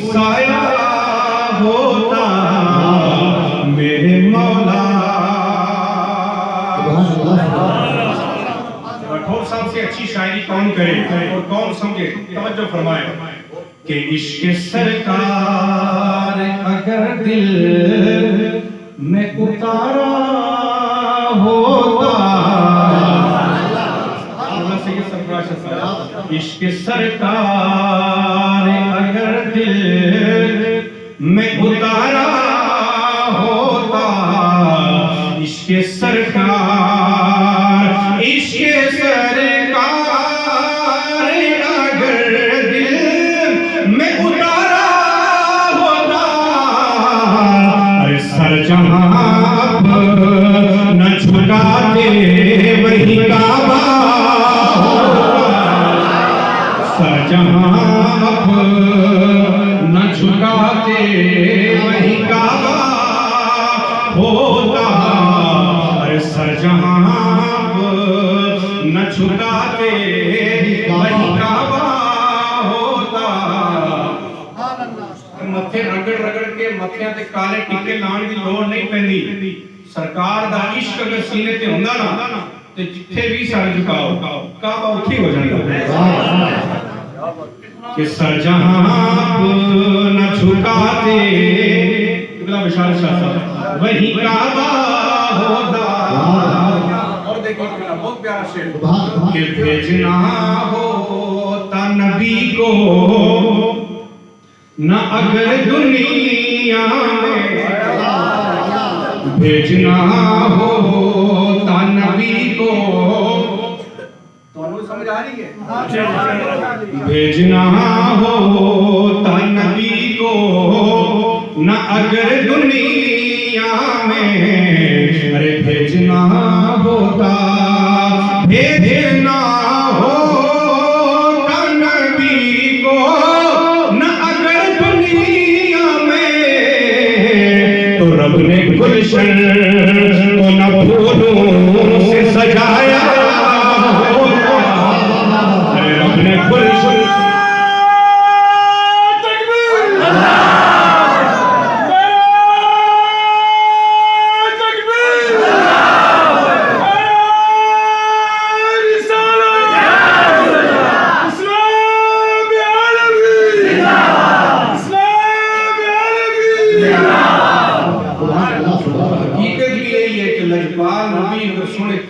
साया होता मेरे मौला। राठौर साहब से अच्छी शायरी कौन करे और कौन समझे? तवज्जो फरमाए कि इश्क सरकार अगर दिल में उतारा होता, इश्क सरकार अगर दिल में उतारा होता, इश्क सरकार अगर दिल में उतारा होता, अरे सर जहां न झुकाते वही काबा, सर जहां न झुकाते वही काबा होता, अरे सर जहां न झुकाते वही काबा होता। मथे रगड़ रगड़ के मथियां ते काले टीके लाण दी लोड़ नहीं पैंदी। सरकार दा इश्क अगर सीने ते हुंदा ना ते जिथे भी सर झुकाओ काबा उत्थे हो जांदा। कि सर जहां न झुकाते विशाल शाह साहब वही काबा होता। और देखो बहुत प्यारा शेर कि भेजना होता नबी को न अगर दुनिया में, भेजना होता नबी को, समझ आ रही है? भेजना होता नबी को न अगर दुनिया में, अरे भेजना होता, भेजना होता नबी को न अगर दुनिया में, तो रब ने गुलशन को न फूलों से सजाया,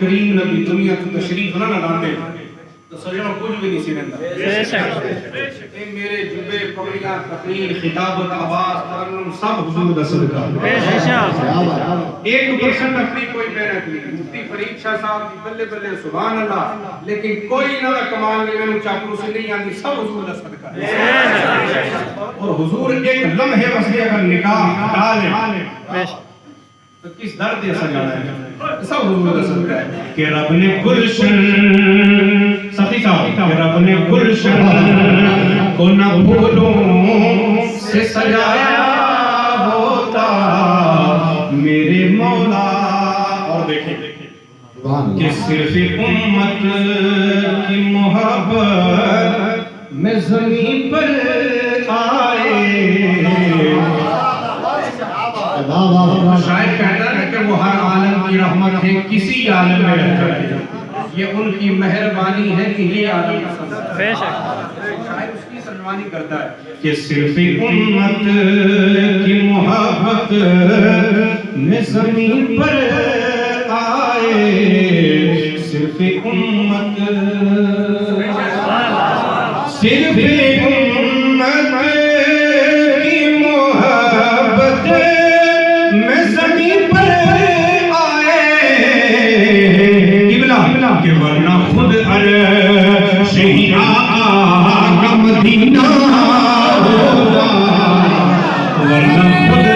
करीम नबी दुनिया को तशरीफ ना लाते तो सजनों कुछ भी नहीं सीखता। ए मेरे जुबे पगड़ियां तकरीर खिताबत आवाज तरन्नुम सब हुजूर दा सदका। 1% अपनी कोई मेहनत नहीं। मुफ्ती फरीद शाह साहब दी बल्ले बल्ले सुभान अल्लाह, लेकिन कोई ना कमाल नहीं मैनू चापलूसी नहीं आंदी, सब हुजूर दा सदका। और हुजूर एक लम्हे वास्ते अगर निकाह हटा ले तो किस दर्द से सजाना है, सब हुजूर दा सदका है। कि रब ने गुलशन सती साहब कि रब ने गुलशन को न फूलों से सजाया होता मेरे मौला। और देखें कि सिर्फ उम्मत की मोहब्बत में ज़मीन पर आए। शायद कहता है कि वो हर आलम की रहमत है किसी आलम में रहता है, ये उनकी मेहरबानी है कि ये आलम शायद उसकी सन्मानी करता है कि सिर्फ उम्मत की मोहब्बत में ज़मीन पर आए, सिर्फ उम्मत के वरना खुद अर्श ही आका मदीना होगा, वरना खुद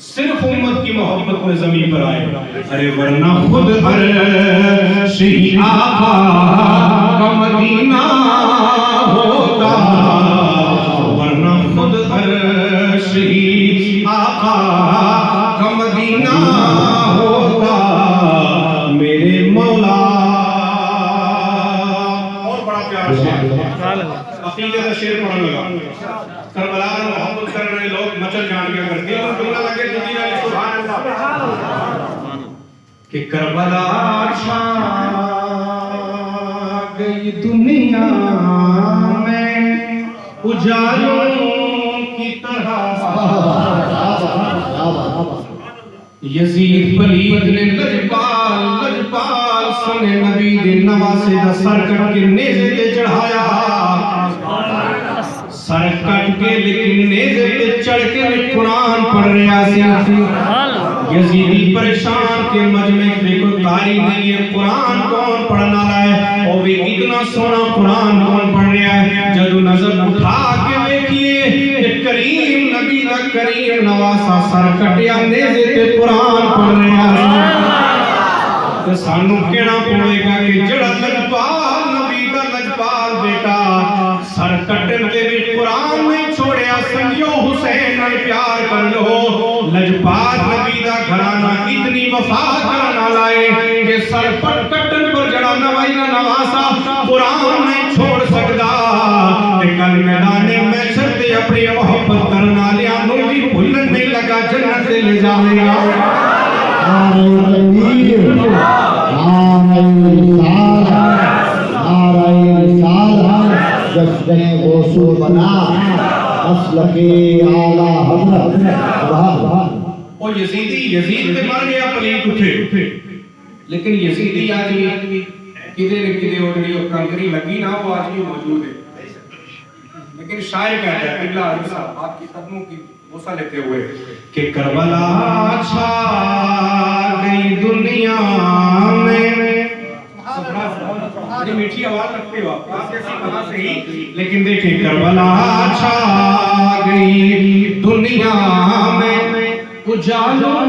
सिर्फ उम्मत की मोहब्बत में जमीन पर आए। अरे वरना खुद अर्श ही आका का मदीना होता, वरना खुद अर्श ही आका का मदीना होता। शेर पढ़ने लगा। करबला में मोहब्बत कर रहे लोग मचल जान क्या करते हैं और दुनिया लगे जल्दी वाले सुभान अल्लाह कि करबला छा गई दुनिया में उजालों की तरह। यजीद पलीद ने लजपाल सुने नबी दे नवासे दा सर कट के नेज़े ते चढ़ाया। सर कट के लेकिन नेज़े ते चढ़ के भी कुरान पढ़ रहा सी। यजीदी परेशान के मजमे देखो कारी नहीं है, कुरान कौन पढ़ना है और भी इतना सोना कुरान कौन पढ़ रहा है। जदू नजर उठा के देखिए कि करीम नबी दा करीम नवासा सर कटिया नेज़े ते कुरान पढ़ रहा है। तो सानू कहना पड़ेगा कि जड़ा लजपाल नबी दा लजपाल बेटा सर कटन के भी कुरान नहीं छोड़िया। संगियो हुसैन नाल प्यार कर लो। लजपाल नबी दा घराना इतनी वफा करन वाला है कि सर पर कटन पर जड़ा नवाई दा नवासा कुरान नहीं छोड़ सकदा। ते कल मैदान महशर ते अपनी मोहब्बत करन वालियां नु भी भुलन नहीं लगा जन्नत ले जावेगा। यजीद ते मर गया, पलीत उठे, लेकिन यजीदी आज भी किधे न किधे ओड़ी और कंकरी लगी ना वो आज भी मौजूद है। लेकिन शायर कहता है अल्लाह साहब आपकी कदमों की बोसा लेते हुए कि करबला छा गई दुनिया में। बड़ी मीठी आवाज रखते हो आप जैसी कहां से ही, लेकिन देखिए करबला छा गई दुनिया में उजालों